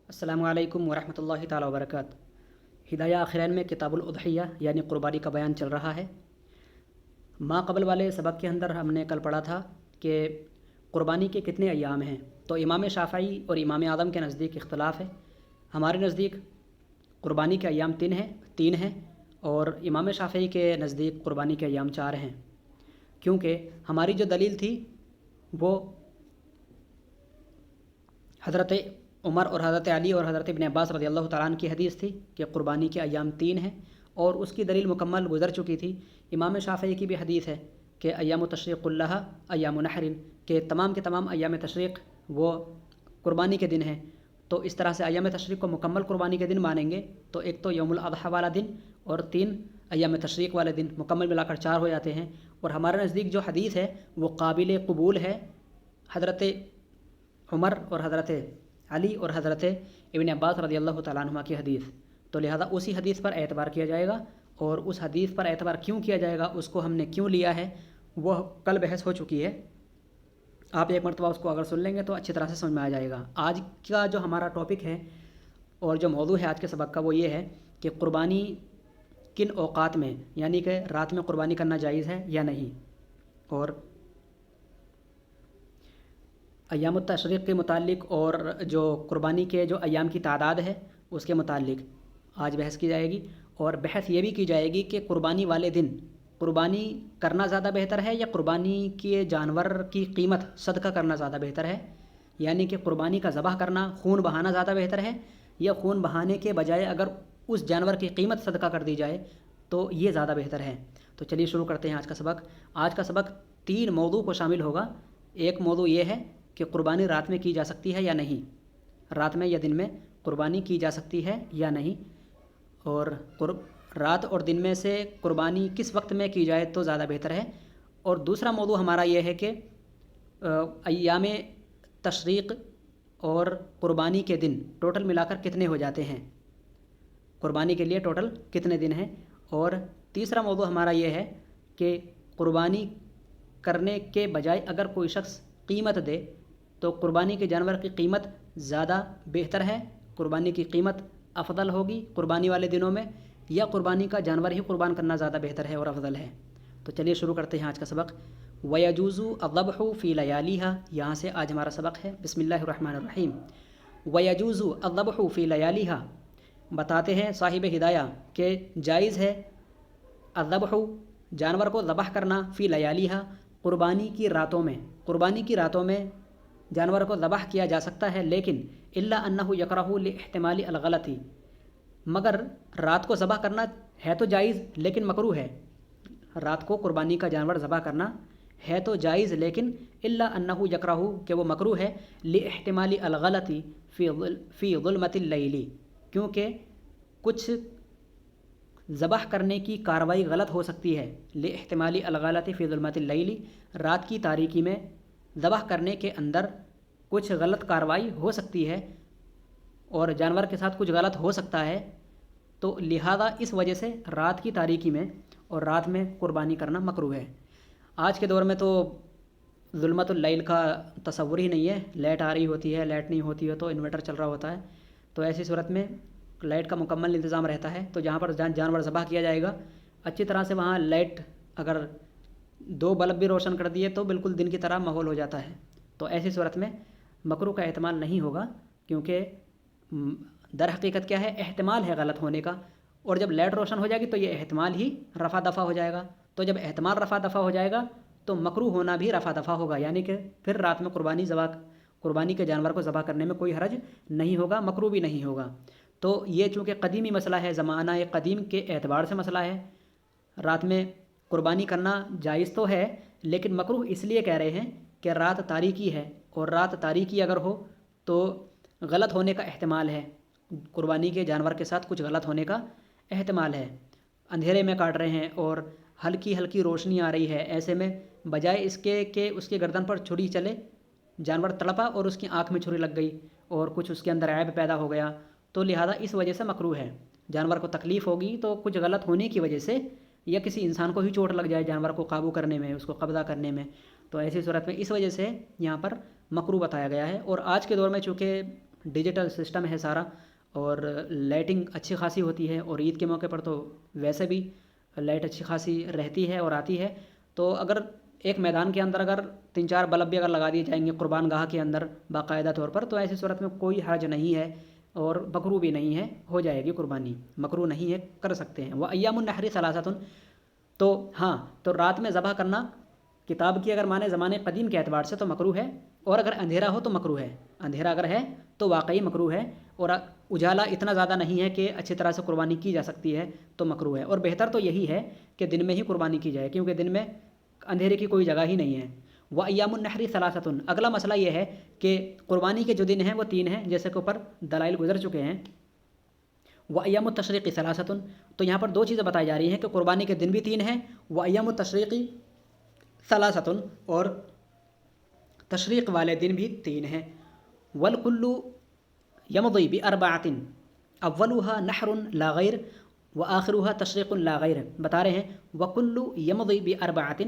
السلام علیکم ورحمۃ اللہ تعالیٰ وبرکاتہ۔ ہدایہ آخرین میں کتاب الاضحیہ یعنی قربانی کا بیان چل رہا ہے۔ ما قبل والے سبق کے اندر ہم نے کل پڑھا تھا کہ قربانی کے کتنے ایام ہیں، تو امام شافعی اور امام اعظم کے نزدیک اختلاف ہے۔ ہمارے نزدیک قربانی کے ایام تین ہیں اور امام شافعی کے نزدیک قربانی کے ایام 4 ہیں، کیونکہ ہماری جو دلیل تھی وہ حضرت عمر اور حضرت علی اور حضرت ابن عباس رضی اللہ تعالیٰ عنہ کی حدیث تھی کہ قربانی کے ایام 3 ہیں، اور اس کی دلیل مکمل گزر چکی تھی۔ امام شافعی کی بھی حدیث ہے کہ ایام تشریق کلھا ایام نحر، کہ تمام کے تمام ایام تشریق وہ قربانی کے دن ہیں۔ تو اس طرح سے ایام تشریق کو مکمل قربانی کے دن مانیں گے تو ایک تو یوم الاضحیٰ والا دن اور 3 ایام تشریق والے دن، مکمل ملا کر 4 ہو جاتے ہیں۔ اور ہمارے نزدیک جو حدیث ہے وہ قابل قبول ہے، حضرت عمر اور حضرت علی اور حضرت ابن عباس رضی اللہ تعالیٰ عنہما کی حدیث، تو لہذا اسی حدیث پر اعتبار کیا جائے گا۔ اور اس حدیث پر اعتبار کیوں کیا جائے گا، اس کو ہم نے کیوں لیا ہے، وہ کل بحث ہو چکی ہے۔ آپ ایک مرتبہ اس کو اگر سن لیں گے تو اچھی طرح سے سمجھ میں آ جائے گا۔ آج کا جو ہمارا ٹاپک ہے اور جو موضوع ہے آج کے سبق کا وہ یہ ہے کہ قربانی کن اوقات میں، یعنی کہ رات میں قربانی کرنا جائز ہے یا نہیں، اور ایام التشریق کے متعلق اور جو قربانی کے جو ایام کی تعداد ہے اس کے متعلق آج بحث کی جائے گی۔ اور بحث یہ بھی کی جائے گی کہ قربانی والے دن قربانی کرنا زیادہ بہتر ہے یا قربانی کے جانور کی قیمت صدقہ کرنا زیادہ بہتر ہے، یعنی کہ قربانی کا ذبح کرنا، خون بہانا زیادہ بہتر ہے، یا خون بہانے کے بجائے اگر اس جانور کی قیمت صدقہ کر دی جائے تو یہ زیادہ بہتر ہے۔ تو چلیے شروع کرتے ہیں آج کا سبق۔ آج کا سبق 3 موضوع کو شامل ہوگا۔ ایک موضوع یہ ہے کہ قربانی رات میں کی جا سکتی ہے یا نہیں، رات میں یا دن میں قربانی کی جا سکتی ہے یا نہیں، اور رات اور دن میں سے قربانی کس وقت میں کی جائے تو زیادہ بہتر ہے۔ اور دوسرا موضوع ہمارا یہ ہے کہ ایام تشریق اور قربانی کے دن ٹوٹل ملا کر کتنے ہو جاتے ہیں، قربانی کے لیے ٹوٹل کتنے دن ہیں۔ اور تیسرا موضوع ہمارا یہ ہے کہ قربانی کرنے کے بجائے اگر کوئی شخص قیمت دے تو قربانی کے جانور کی قیمت زیادہ بہتر ہے، قربانی کی قیمت افضل ہوگی قربانی والے دنوں میں، یا قربانی کا جانور ہی قربان کرنا زیادہ بہتر ہے اور افضل ہے۔ تو چلیے شروع کرتے ہیں آج کا سبق۔ وَيَجُوزُ الذَّبْحُ فِي لَيَالِهَا، یہاں سے آج ہمارا سبق ہے۔ بسم اللہ الرحمن الرحیم۔ وَيَجُوزُ الذَّبْحُ فِي لَيَالِهَا، بتاتے ہیں صاحب ہدایہ کہ جائز ہے الذبح، جانور کو ذبح کرنا، فی لیالیہا، قربانی کی راتوں میں، قربانی کی راتوں میں جانور کو ذبح کیا جا سکتا ہے، لیکن الا انہ یکرہ لاحتمال الغلطی، مگر رات کو ذبح کرنا ہے تو جائز لیکن مکروہ ہے۔ رات کو قربانی کا جانور ذبح کرنا ہے تو جائز، لیکن الا انہ یکرہ، کہ وہ مکروہ ہے، لاحتمال الغلطی فی ظلمۃ اللیل، کیونکہ کچھ ذبح کرنے کی کاروائی غلط ہو سکتی ہے، لاحتمال الغلط فی ظلمۃ اللیل، رات کی تاریکی میں ذبح کرنے کے اندر کچھ غلط کاروائی ہو سکتی ہے اور جانور کے ساتھ کچھ غلط ہو سکتا ہے، تو لہذا اس وجہ سے رات کی تاریکی میں اور رات میں قربانی کرنا مکروہ ہے۔ آج کے دور میں تو ظلمت اللیل کا تصور ہی نہیں ہے، لائٹ آ رہی ہوتی ہے، لائٹ نہیں ہوتی ہے تو انورٹر چل رہا ہوتا ہے، تو ایسی صورت میں لائٹ کا مکمل انتظام رہتا ہے، تو جہاں پر جانور ذبح کیا جائے گا اچھی طرح سے وہاں لائٹ اگر 2 بلب بھی روشن کر دیے تو بالکل دن کی طرح ماحول ہو جاتا ہے، تو ایسی صورت میں مکروہ کا احتمال نہیں ہوگا، کیونکہ در حقیقت کیا ہے، احتمال ہے غلط ہونے کا، اور جب لائٹ روشن ہو جائے گی تو یہ احتمال ہی رفع دفع ہو جائے گا، تو جب احتمال رفع دفع ہو جائے گا تو مکروہ ہونا بھی رفع دفع ہوگا، یعنی کہ پھر رات میں قربانی کے جانور کو ذبح کرنے میں کوئی حرج نہیں ہوگا، مکروہ بھی نہیں ہوگا۔ تو یہ چونکہ قدیمی مسئلہ ہے، زمانہ قدیم کے اعتبار سے مسئلہ ہے، رات میں قربانی کرنا جائز تو ہے لیکن مکروہ اس لیے کہہ رہے ہیں کہ رات تاریکی ہے، اور رات تاریکی اگر ہو تو غلط ہونے کا احتمال ہے، قربانی کے جانور کے ساتھ کچھ غلط ہونے کا احتمال ہے، اندھیرے میں کاٹ رہے ہیں اور ہلکی ہلکی روشنی آ رہی ہے، ایسے میں بجائے اس کے کہ اس کے گردن پر چھری چلے، جانور تڑپا اور اس کی آنکھ میں چھری لگ گئی اور کچھ اس کے اندر عیب پیدا ہو گیا، تو لہذا اس وجہ سے مکروہ ہے۔ جانور کو تکلیف ہوگی تو کچھ غلط ہونے کی وجہ سے، یا کسی انسان کو ہی چوٹ لگ جائے جانور کو قابو کرنے میں، اس کو قبضہ کرنے میں، تو ایسی صورت میں اس وجہ سے یہاں پر مکروہ بتایا گیا ہے۔ اور آج کے دور میں چونکہ ڈیجیٹل سسٹم ہے سارا، اور لائٹنگ اچھی خاصی ہوتی ہے، اور عید کے موقع پر تو ویسے بھی لائٹ اچھی خاصی رہتی ہے اور آتی ہے۔ تو اگر ایک میدان کے اندر اگر 3-4 بلب بھی اگر لگا دیے جائیں گے قربان گاہ کے اندر باقاعدہ طور پر، تو ایسی صورت میں کوئی حرج نہیں ہے اور مکروہ بھی نہیں ہے، ہو جائے گی قربانی، مکروہ نہیں ہے، کر سکتے ہیں۔ وہ ایام النحر ثلاثۃ، تو ہاں، تو رات میں ذبح کرنا کتاب کی اگر مانے زمانے قدیم کے اعتبار سے تو مکروہ ہے، اور اگر اندھیرا ہو تو مکروہ ہے، اندھیرا اگر ہے تو واقعی مکروہ ہے، اور اجالا اتنا زیادہ نہیں ہے کہ اچھی طرح سے قربانی کی جا سکتی ہے تو مکروہ ہے، اور بہتر تو یہی ہے کہ دن میں ہی قربانی کی جائے، کیونکہ دن میں اندھیرے کی کوئی جگہ ہی نہیں ہے۔ وہ ایام النحر ثلاثۃ، اگلا مسئلہ یہ ہے کہ قربانی کے جو دن ہیں وہ 3 ہیں، جیسے کہ اوپر دلائل گزر چکے ہیں۔ وہ ایام التشریق ثلاثۃ، تو یہاں پر 2 چیزیں بتائی جا رہی ہیں کہ قربانی کے دن بھی 3 ہیں، وہ ایام التشریق ثلاثۃ، اور تشریق والے دن بھی 3 ہیں۔ والکل یمضی باربعۃ اولها نحر لا غیر وآخرها تشریق لا غیر، بتا رہے ہیں وکل یمضی باربعۃ،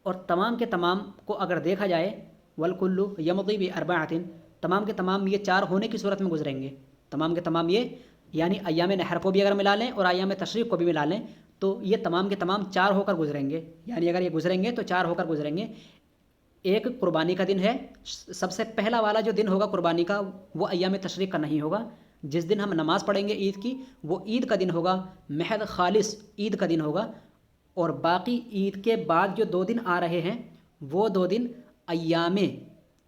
اور تمام کے تمام کو اگر دیکھا جائے، والکل یمضی باربعۃ، تمام کے تمام یہ 4 ہونے کی صورت میں گزریں گے، تمام کے تمام یہ یعنی ایام نحر کو بھی اگر ملا لیں اور ایام تشریق کو بھی ملا لیں تو یہ تمام کے تمام 4 ہو کر گزریں گے، یعنی اگر یہ گزریں گے تو 4 ہو کر گزریں گے۔ ایک قربانی کا دن ہے، سب سے پہلا والا جو دن ہوگا قربانی کا وہ ایام تشریق کا نہیں ہوگا، جس دن ہم نماز پڑھیں گے عید کی وہ عید کا دن ہوگا، محض خالص عید کا دن ہوگا، اور باقی عید کے بعد جو 2 دن آ رہے ہیں وہ 2 دن ایام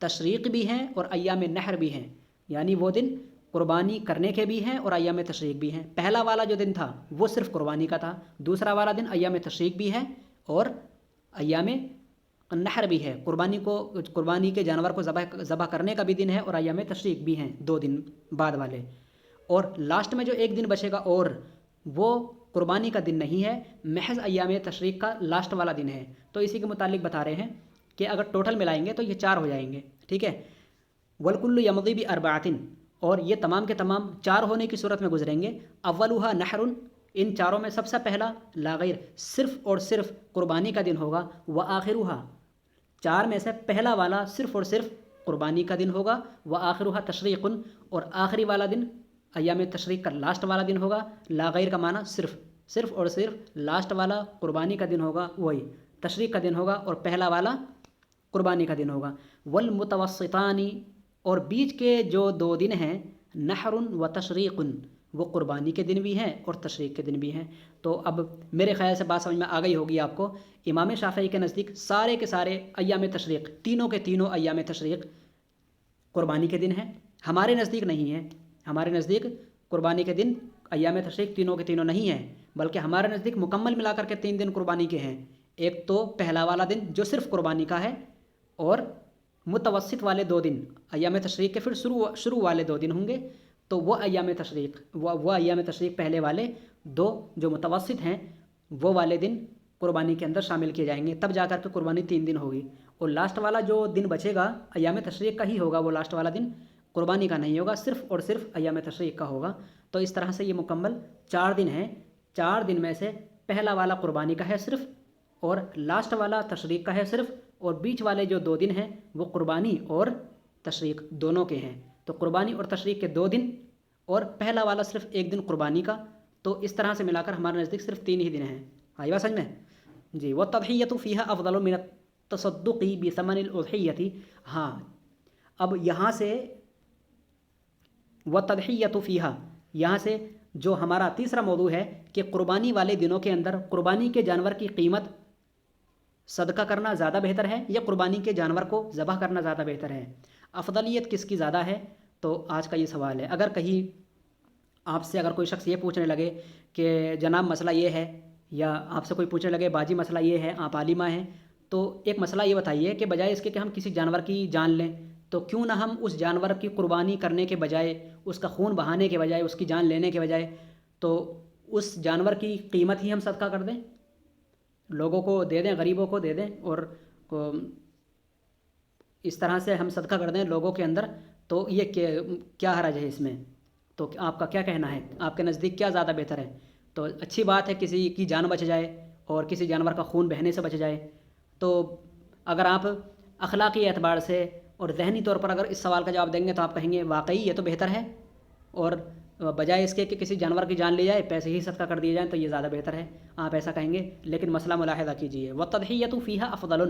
تشریق بھی ہیں اور ایام نحر بھی ہیں، یعنی وہ دن قربانی کرنے کے بھی ہیں اور ایام تشریق بھی ہیں۔ پہلا والا جو دن تھا وہ صرف قربانی کا تھا، دوسرا والا دن ایام تشریق بھی ہے اور ایام نحر بھی ہے، قربانی کے جانور کو ذبح کرنے کا بھی دن ہے اور ایام تشریق بھی ہیں 2 دن بعد والے، اور لاسٹ میں جو ایک دن بچے گا اور وہ قربانی کا دن نہیں ہے، محض ایام تشریق کا لاسٹ والا دن ہے۔ تو اسی کے متعلق بتا رہے ہیں کہ اگر ٹوٹل ملائیں گے تو یہ 4 ہو جائیں گے، ٹھیک ہے۔ والکل یمضی باربعۃ، اور یہ تمام کے تمام 4 ہونے کی صورت میں گزریں گے۔ اولها نحر، ان 4 میں سب سے پہلا لا غیر، صرف اور صرف قربانی کا دن ہوگا۔ وآخرها، 4 میں سے پہلا والا صرف اور صرف قربانی کا دن ہوگا۔ وآخرها تشریق، اور آخری والا دن ایام تشریق کا لاسٹ والا دن ہوگا۔ لا غیر کا معنی صرف اور صرف لاسٹ والا قربانی کا دن ہوگا، وہی تشریق کا دن ہوگا، اور پہلا والا قربانی کا دن ہوگا۔ والمتوسطان، اور بیچ کے جو 2 دن ہیں نحر و تشریق، وہ قربانی کے دن بھی ہیں اور تشریق کے دن بھی ہیں۔ تو اب میرے خیال سے بات سمجھ میں آ گئی ہوگی آپ کو، امام شافعی کے نزدیک سارے کے سارے ایام تشریق، تینوں کے تینوں ایام تشریق قربانی کے دن ہیں، ہمارے نزدیک نہیں ہیں، ہمارے نزدیک قربانی کے دن ایام تشریق تینوں کے تینوں نہیں ہیں، بلکہ ہمارے نزدیک مکمل ملا کر کے 3 دن قربانی کے ہیں۔ ایک تو پہلا والا دن جو صرف قربانی کا ہے، اور متوسط والے 2 دن ایام تشریق کے پھر شروع والے 2 دن ہوں گے، تو وہ ایام تشریق پہلے والے 2 جو متوسط ہیں وہ والے دن قربانی کے اندر شامل کیے جائیں گے، تب جا کر کے قربانی 3 دن ہوگی، اور لاسٹ والا جو دن بچے گا ایام تشریق کا ہی ہوگا، وہ لاسٹ والا دن قربانی کا نہیں ہوگا، صرف اور صرف ایام تشریق کا ہوگا۔ تو اس طرح سے یہ مکمل 4 دن ہیں، 4 دن میں سے پہلا والا قربانی کا ہے صرف، اور لاسٹ والا تشریق کا ہے صرف، اور بیچ والے جو 2 دن ہیں وہ قربانی اور تشریق دونوں کے ہیں۔ تو قربانی اور تشریق کے 2 دن، اور پہلا والا صرف 1 دن قربانی کا، تو اس طرح سے ملا کر ہمارے نزدیک صرف 3 ہی دن ہیں۔ آئی بات سمجھ میں؟ جی۔ والتضحیۃ فیہا افضل من التصدق بثمن الاضحیۃ، ہاں اب یہاں سے والتضحیۃ فیہا، یہاں سے جو ہمارا تیسرا موضوع ہے کہ قربانی والے دنوں کے اندر قربانی کے جانور کی قیمت صدقہ کرنا زیادہ بہتر ہے یا قربانی کے جانور کو ذبح کرنا زیادہ بہتر ہے، افضلیت کس کی زیادہ ہے؟ تو آج کا یہ سوال ہے۔ اگر کہیں آپ سے اگر کوئی شخص یہ پوچھنے لگے کہ جناب مسئلہ یہ ہے، یا آپ سے کوئی پوچھنے لگے باجی مسئلہ یہ ہے، آپ عالمہ ہیں، تو ایک مسئلہ یہ بتائیے کہ بجائے اس کے کہ ہم کسی جانور کی جان لیں، تو کیوں نہ ہم اس جانور کی قربانی کرنے کے بجائے، اس کا خون بہانے کے بجائے، اس کی جان لینے کے بجائے، تو اس جانور کی قیمت ہی ہم صدقہ کر دیں، لوگوں کو دے دیں، غریبوں کو دے دیں، اور اس طرح سے ہم صدقہ کر دیں لوگوں کے اندر، تو یہ کیا حرج ہے اس میں؟ تو آپ کا کیا کہنا ہے؟ آپ کے نزدیک کیا زیادہ بہتر ہے؟ تو اچھی بات ہے کسی کی جان بچ جائے اور کسی جانور کا خون بہنے سے بچ جائے۔ تو اگر آپ اخلاقی اعتبار سے اور ذہنی طور پر اگر اس سوال کا جواب دیں گے تو آپ کہیں گے واقعی یہ تو بہتر ہے، اور بجائے اس کے کہ کسی جانور کی جان لی جائے پیسے ہی صدقہ کر دیے جائیں تو یہ زیادہ بہتر ہے، آپ ایسا کہیں گے۔ لیکن مسئلہ ملاحظہ کیجیے، وَالتَّضْحِيَّةُ فِيهَا أَفْضَلٌ،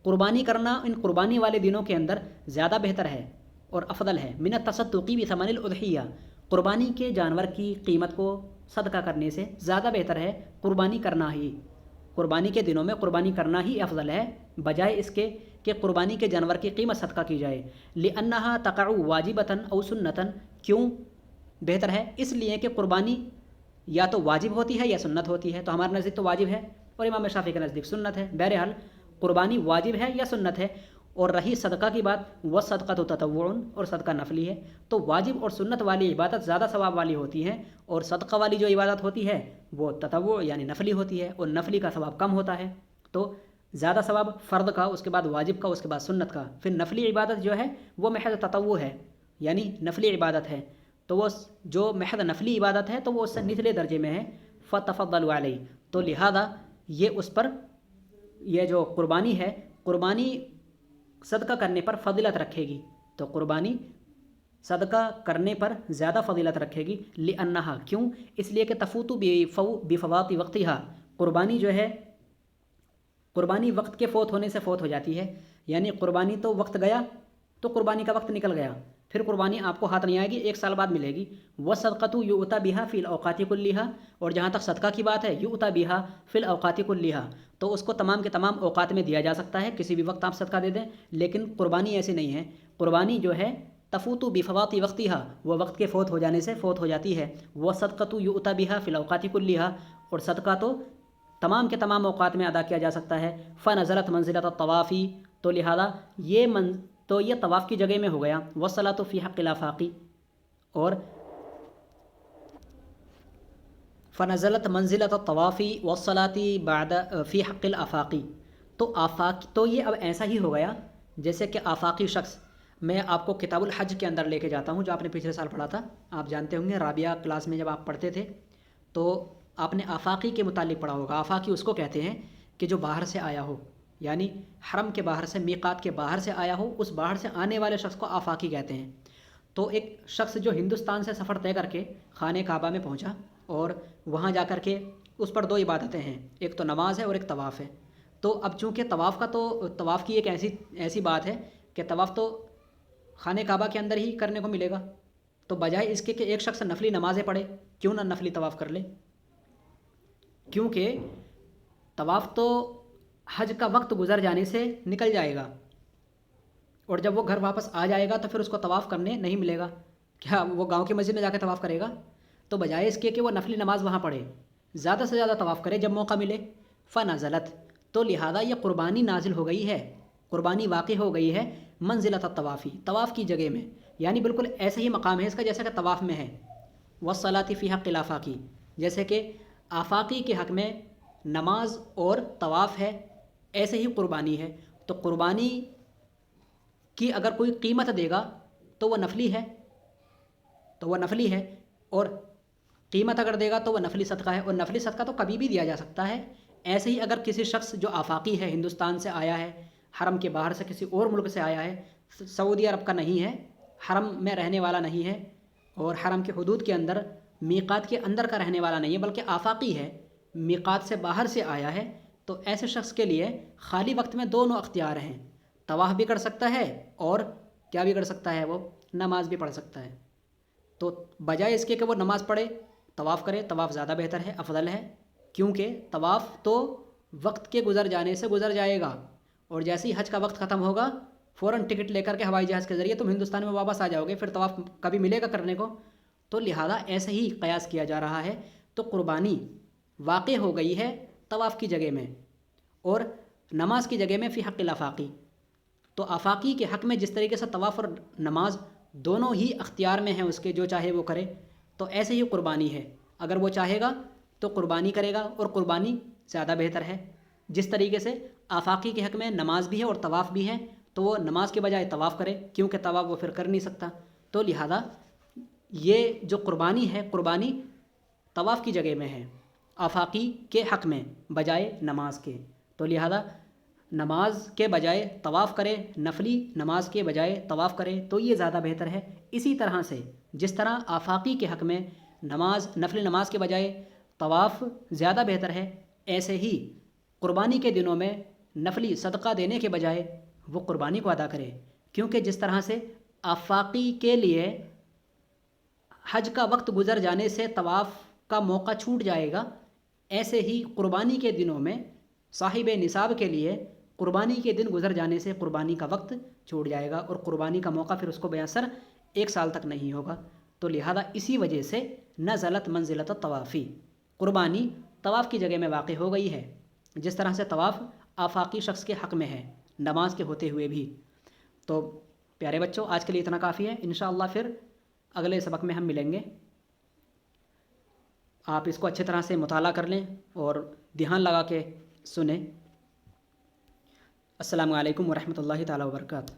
قربانی کرنا ان قربانی والے دنوں کے اندر زیادہ بہتر ہے اور افضل ہے، من التصدق بثمن الأضحیہ، قربانی کے جانور کی قیمت کو صدقہ کرنے سے زیادہ بہتر ہے قربانی کرنا ہی، قربانی کے دنوں میں قربانی کرنا ہی افضل ہے بجائے اس کے کہ قربانی کے جانور کی قیمت صدقہ کی جائے۔ لِأَنَّهَا تَقَعُ وَاجِبَةً أَوْ سُنَّةً، کیوں بہتر ہے؟ اس لیے کہ قربانی یا تو واجب ہوتی ہے یا سنت ہوتی ہے، تو ہمارے نزدیک تو واجب ہے اور امام شافعی کے نزدیک سنت ہے۔ بہرحال قربانی واجب ہے یا سنت ہے، اور رہی صدقہ کی بات، وہ صدقہ تو تطوع اور صدقہ نفلی ہے، تو واجب اور سنت والی عبادت زیادہ ثواب والی ہوتی ہے، اور صدقہ والی جو عبادت ہوتی ہے وہ تطوع یعنی نفلی ہوتی ہے، اور نفلی کا ثواب کم ہوتا ہے۔ تو زیادہ ثواب فرض کا، اس کے بعد واجب کا، اس کے بعد سنت کا، پھر نفلی عبادت جو ہے وہ محض تطوع ہے یعنی نفلی عبادت ہے، تو وہ جو محض نفلی عبادت ہے تو وہ اس سے نچلے درجے میں ہے، فَتَفَضَّلُوا عَلَيْهِ، تو لہذا یہ اس پر، یہ جو قربانی ہے، قربانی صدقہ کرنے پر فضیلت رکھے گی، تو قربانی صدقہ کرنے پر زیادہ فضیلت رکھے گی۔ لِأَنَّهَا، کیوں؟ اس لیے کہ تفوت بفوات وقتها، قربانی جو ہے قربانی وقت کے فوت ہونے سے فوت ہو جاتی ہے، یعنی قربانی تو وقت گیا تو قربانی کا وقت نکل گیا، پھر قربانی آپ کو ہاتھ نہیں آئے گی، ایک سال بعد ملے گی۔ وَالصَّدْقَةُ يُؤْتَى بِهَا فِي الْأَوْقَاتِ كُلِّهَا، اور جہاں تک صدقہ کی بات ہے، يُؤْتَى بِهَا فِي الْأَوْقَاتِ كُلِّهَا، تو اس کو تمام کے تمام اوقات میں دیا جا سکتا ہے، کسی بھی وقت آپ صدقہ دے دیں، لیکن قربانی ایسی نہیں ہے، قربانی جو ہے تفوت بفوات وقتها، وہ وقت کے فوت ہو جانے سے فوت ہو جاتی ہے۔ وَالصَّدْقَةُ يُؤْتَى بِهَا فِي الْأَوْقَاتِ كُلِّهَا، اور صدقہ تو تمام کے تمام اوقات میں ادا کیا جا سکتا ہے۔ فَنَزَلَتْ مَنزِلَةَ الطَّوَافِ، تو لہذا یہ طواف کی جگہ میں ہو گیا۔ وَالصَّلَاةُ فِي حَقِّ الْآفَاقِ، اور فنزلت منزلۃ الطواف والصلاة بعد فی حق الآفاقی، تو آفاق تو یہ اب ایسا ہی ہو گیا جیسے کہ آفاقی شخص، میں آپ کو کتاب الحج کے اندر لے کے جاتا ہوں جو آپ نے پچھلے سال پڑھا تھا، آپ جانتے ہوں گے رابعہ کلاس میں جب آپ پڑھتے تھے تو آپ نے آفاقی کے متعلق پڑھا ہوگا۔ آفاقی اس کو کہتے ہیں کہ جو باہر سے آیا ہو، یعنی حرم کے باہر سے، میقات کے باہر سے آیا ہو، اس باہر سے آنے والے شخص کو آفاقی کہتے ہیں۔ تو ایک شخص جو ہندوستان سے سفر طے کر کے خانہ کعبہ میں پہنچا اور وہاں جا کر کے اس پر دو عبادتیں ہیں، ایک تو نماز ہے اور ایک طواف ہے، تو اب چونکہ طواف کی ایک ایسی بات ہے کہ طواف تو خانہ کعبہ کے اندر ہی کرنے کو ملے گا، تو بجائے اس کے کہ ایک شخص نفلی نمازیں پڑھے، کیوں نہ نفلی طواف کر لے، کیونکہ طواف تو حج کا وقت گزر جانے سے نکل جائے گا، اور جب وہ گھر واپس آ جائے گا تو پھر اس کو طواف کرنے نہیں ملے گا، کیا وہ گاؤں کی مسجد میں جا کے طواف کرے گا؟ تو بجائے اس کے کہ وہ نفلی نماز وہاں پڑھے، زیادہ سے زیادہ طواف کرے جب موقع ملے۔ فنزلت، تو لہذا یہ قربانی نازل ہو گئی ہے، قربانی واقع ہو گئی ہے منزلۃ الطوافی، طواف کی جگہ میں، یعنی بالکل ایسے ہی مقام ہے اس کا جیسا کہ طواف میں ہے۔ والصلاۃ فی حق الآفاقی، جیسے کہ آفاقی کے حق میں نماز اور طواف ہے، ایسے ہی قربانی ہے، تو قربانی کی اگر کوئی قیمت دے گا تو وہ نفلی ہے، اور قیمت اگر دے گا تو وہ نفلی صدقہ ہے، اور نفلی صدقہ تو کبھی بھی دیا جا سکتا ہے۔ ایسے ہی اگر کسی شخص جو آفاقی ہے، ہندوستان سے آیا ہے، حرم کے باہر سے کسی اور ملک سے آیا ہے، سعودی عرب کا نہیں ہے، حرم میں رہنے والا نہیں ہے، اور حرم کے حدود کے اندر میقات کے اندر کا رہنے والا نہیں ہے بلکہ آفاقی ہے، میقات سے باہر سے آیا ہے، تو ایسے شخص کے لیے خالی وقت میں دونوں اختیار ہیں، طواف بھی کر سکتا ہے اور کیا بھی کر سکتا ہے، وہ نماز بھی پڑھ سکتا ہے۔ تو بجائے اس کے کہ وہ نماز پڑھے طواف کرے، طواف زیادہ بہتر ہے، افضل ہے، کیونکہ طواف تو وقت کے گزر جانے سے گزر جائے گا، اور جیسے ہی حج کا وقت ختم ہوگا فوراً ٹکٹ لے کر کے ہوائی جہاز کے ذریعے تم ہندوستان میں واپس آ جاؤ گے، پھر طواف کبھی ملے گا کرنے کو، تو لہذا ایسے ہی قیاس کیا جا رہا ہے، تو قربانی واقع ہو گئی ہے طواف کی جگہ میں اور نماز کی جگہ میں فی حق الافاقی، تو آفاقی کے حق میں جس طریقے سے طواف اور نماز دونوں ہی اختیار میں ہیں اس کے، جو چاہے وہ کرے، تو ایسے ہی قربانی ہے، اگر وہ چاہے گا تو قربانی کرے گا، اور قربانی زیادہ بہتر ہے، جس طریقے سے آفاقی کے حق میں نماز بھی ہے اور طواف بھی ہے، تو وہ نماز کے بجائے طواف کرے، کیونکہ طواف وہ پھر کر نہیں سکتا، تو لہذا یہ جو قربانی ہے، قربانی طواف کی جگہ میں ہے آفاقی کے حق میں بجائے نماز کے، تو لہذا نماز کے بجائے طواف کرے، نفلی نماز کے بجائے طواف کرے تو یہ زیادہ بہتر ہے۔ اسی طرح سے جس طرح آفاقی کے حق میں نفلی نماز کے بجائے طواف زیادہ بہتر ہے، ایسے ہی قربانی کے دنوں میں نفلی صدقہ دینے کے بجائے وہ قربانی کو ادا کرے، کیونکہ جس طرح سے آفاقی کے لیے حج کا وقت گزر جانے سے طواف کا موقع چھوٹ جائے گا، ایسے ہی قربانی کے دنوں میں صاحب نصاب کے لیے قربانی کے دن گزر جانے سے قربانی کا وقت چھوٹ جائے گا اور قربانی کا موقع پھر اس کو میسر 1 سال تک نہیں ہوگا۔ تو لہذا اسی وجہ سے نزلت منزلت الطوافی، قربانی طواف کی جگہ میں واقع ہو گئی ہے، جس طرح سے طواف آفاقی شخص کے حق میں ہے نماز کے ہوتے ہوئے بھی۔ تو پیارے بچوں، آج کے لیے اتنا کافی ہے، انشاءاللہ پھر اگلے سبق میں ہم ملیں گے۔ آپ اس کو اچھی طرح سے مطالعہ کر لیں اور دھیان لگا کے سنیں۔ السلام علیکم ورحمۃ اللہ تعالیٰ وبرکاتہ۔